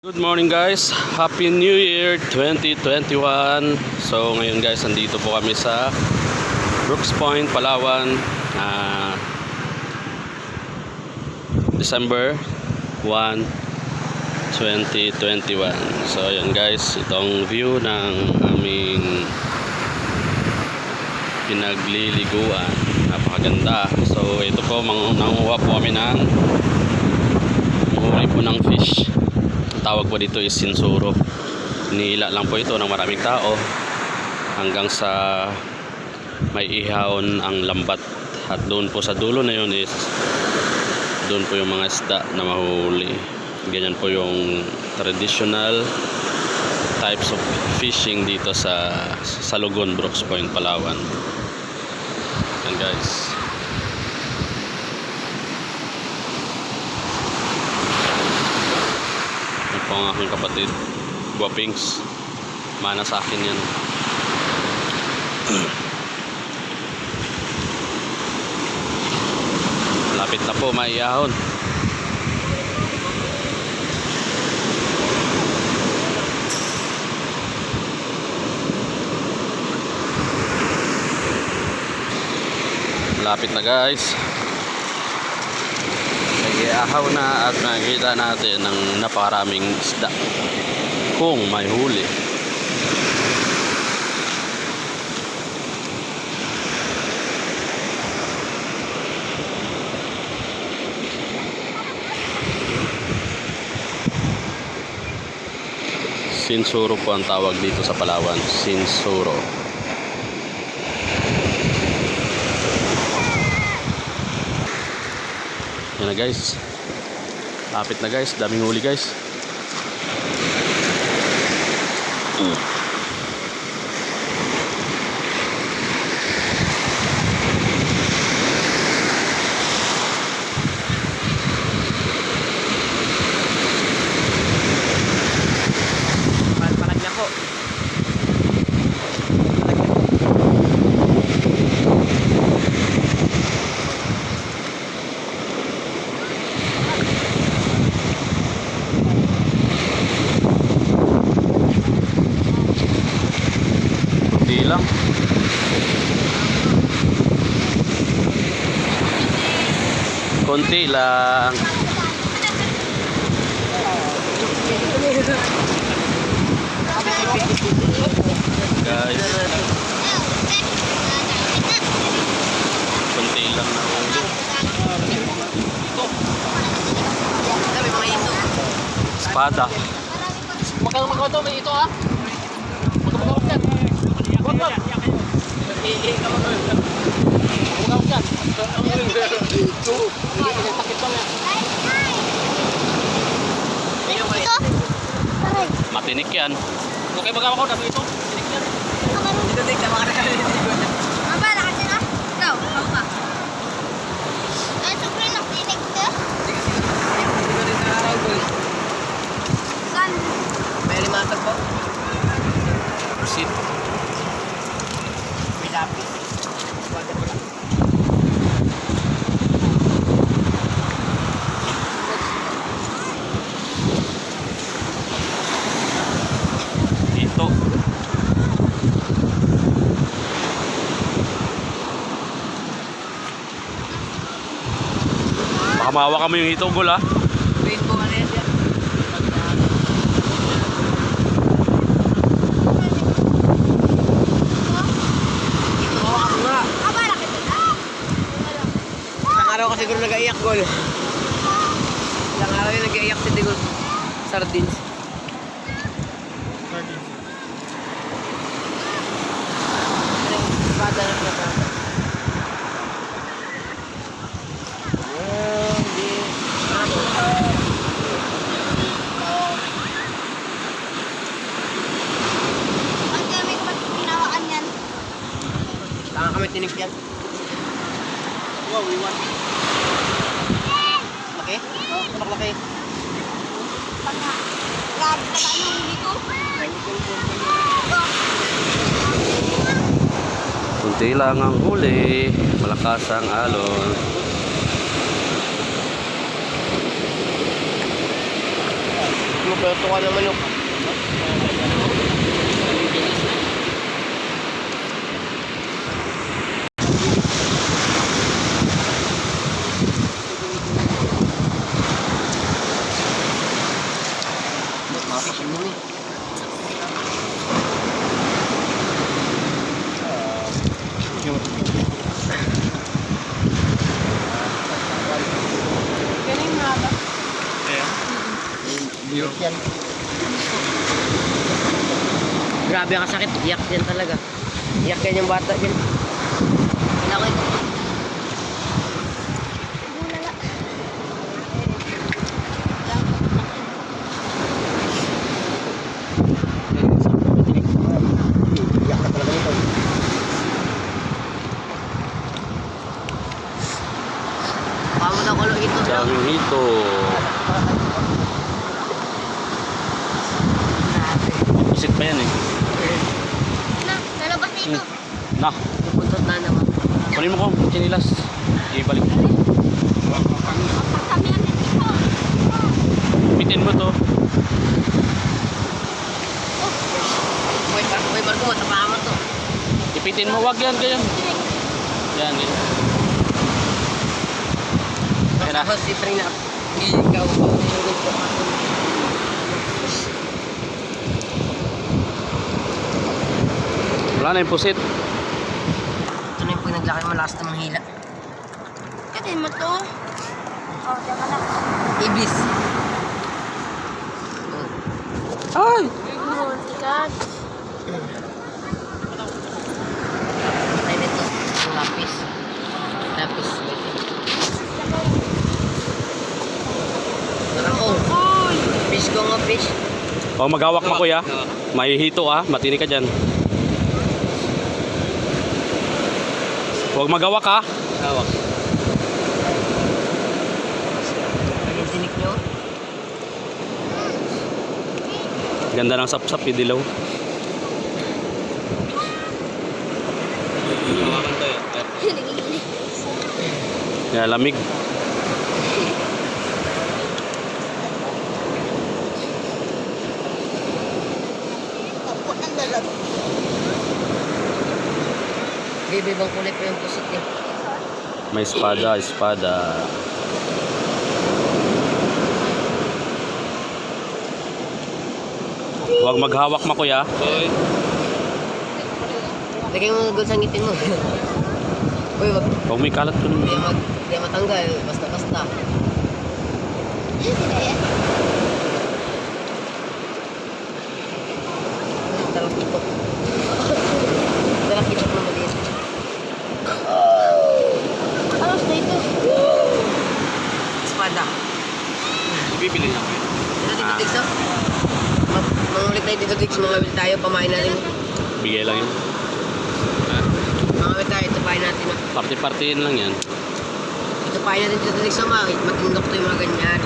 Good morning guys, Happy New Year 2021. So ngayon guys, nandito po kami sa Brooks Point, Palawan, December 1, 2021. So ayan guys, itong view ng aming pinagliliguan, napakaganda. So ito po, nanguha po kami ng fish. Tawag po dito is sinsuro. Nihila lang po ito ng maraming tao hanggang sa may ihawon ang lambat, at doon po sa dulo na yun is doon po yung mga isda na mahuli. Ganyan po yung traditional types of fishing dito sa Salugon, Brooks Point, Palawan. And guys, ito ang aking kapatid, Guapings. Mana sa akin yan. Lapit na po maiyahon. Lapit na guys. Nag-iahaw na at nakikita natin ng napakaraming isda kung may huli. Sinsuro po ang tawag dito sa Palawan, sinsuro. Yan na guys, lapit na guys, daming huli guys. Lang. Konti lang. Guys, konti lang na ulo. Espada. Magkano to, may ito ah. Magkano yan. Wag. Matinik yan. Okay, magawa ko dami ito. Matinik yan. Dito dik na mga nakalimutan. Aba, lakas na. Ikaw, ako ka. Ay, sobrang nakinig ka. Dito rin na araw ko. Saan? May limatag po. Proceed. May lapis. Ito. Baka mahawa kami yung itogol ha. Rainbow ano yan yan. Ito ako nga. Aba, lakas na. Isang araw ka siguro nag-aiyak gol. Isang araw yung nag-aiyak si Digol. Sardines. Espada na pala. Ang kami pag pinawaan yan. Tanga kami tinig yan. Wow, we want. Laki? Oo, laki. Pagka, grabe na tayo ng huli ko. Kunti lang ang huli, malakas ang alon. magluto ka ng manok. Mapis mo eh. Galing nga ba? Yan. Grabe ang sakit. Iyak yan talaga. Iyak yan yung bata yan. Wala ko ito. Bulala. Iyak ka talaga nito. Pamot ako lang ito. Daming hito. Pusit pa yan eh. Na, lalabas na ito. Nah, Pupuntot na naman. kunin mo ko, chinilas. Ibalik mo. Pagkami natin ito. Pitin mo to. Uy, Marco, tapama to. Ipitin mo, wag yan, ganyan. Yan, yan. Ayan na. Tapos si Trina, ikaw pa. Wala na yung pusit. Ito na yung pinaglaki malakas na manghila. Katin mo to. Oh, diyan ka na. Ibis. Ay! Oh, sikat. Ay, nito. Ang lapis. Lapis. Narako. Uy! Fish ko nga, fish. O, maghawak mo kuya. May hito ah, matini ka dyan. Huwag magawak ah. Hawak. Ang tinik nyo. Ganda ng sapsap, dilaw. Yan, lamig. Kapot ang dalag. Baby, bang kulay pa yung pusit niya. May espada, espada. Huwag maghawak mo kuya. Lagay mo doon sa ngitin mo. Uy, wag. Huwag may kalat ko nun. Hindi matanggal. Basta-basta. Talakitok. Talakitok na maliit. Alas na ito. Espada. Bibili na ko Dito, Tito Diggs, oh. Mangulit tayo dito, Diggs. Mangawil tayo. Pamain natin. Bigay lang yun. Mangawil tayo. Tupain natin. Oh. Party-partyin lang yan. Tupain natin dito, Diggs. Matindok to yung mga ganyan.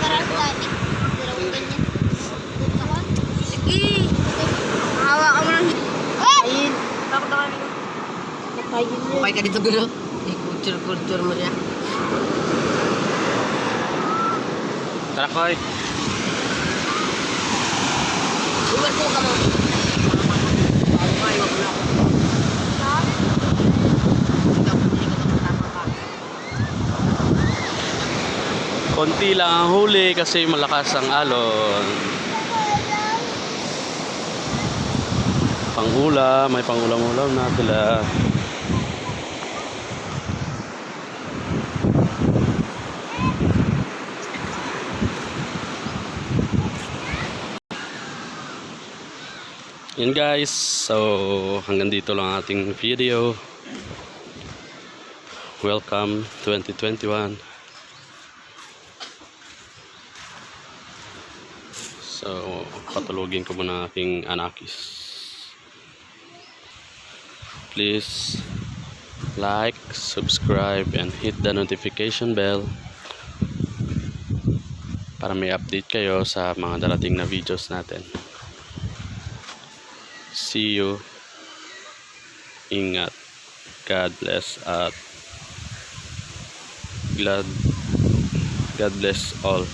Parang dati. Dalawa ganyan. Sige. Hawa ka mo ng... Ayun. Takot ako nito. Nakayin niya. Tupay ka dito, gulo. I-culture mo niya. Tara koy. Uwan po ka mo. Ay, wag na ako. Konti lang ang huli kasi malakas ang alon. Pangulam, may pangulam-ulam na sila. Yan guys, so hanggang dito lang ating video. Welcome 2021. So patulogin ko muna aking anakis. Please like, subscribe, and hit the notification bell para may update kayo sa mga darating na videos natin. See you. Ingat. God bless at God bless all.